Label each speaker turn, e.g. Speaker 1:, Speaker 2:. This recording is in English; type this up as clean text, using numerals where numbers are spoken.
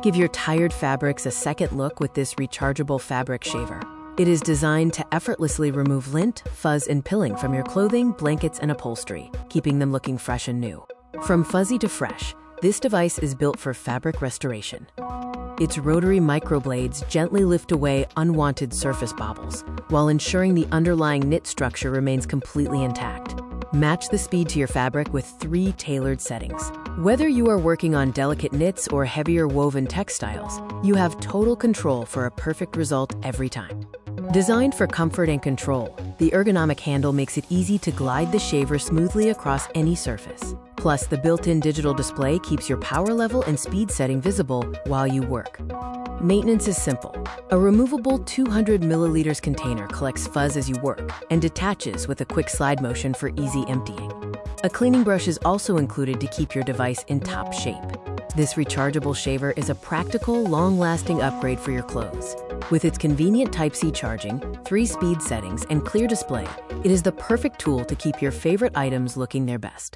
Speaker 1: Give your tired fabrics a second look with this rechargeable fabric shaver. It is designed to effortlessly remove lint, fuzz, and pilling from your clothing, blankets, and upholstery, keeping them looking fresh and new. From fuzzy to fresh, this device is built for fabric restoration. Its rotary microblades gently lift away unwanted surface bobbles, while ensuring the underlying knit structure remains completely intact. Match the speed to your fabric with 3 tailored settings. Whether you are working on delicate knits or heavier woven textiles, you have total control for a perfect result every time. Designed for comfort and control, the ergonomic handle makes it easy to glide the shaver smoothly across any surface. Plus, the built-in digital display keeps your power level and speed setting visible while you work. Maintenance is simple. A removable 200 milliliters container collects fuzz as you work and detaches with a quick slide motion for easy emptying. A cleaning brush is also included to keep your device in top shape. This rechargeable shaver is a practical, long-lasting upgrade for your clothes. With its convenient Type-C charging, 3 speed settings, and clear display, it is the perfect tool to keep your favorite items looking their best.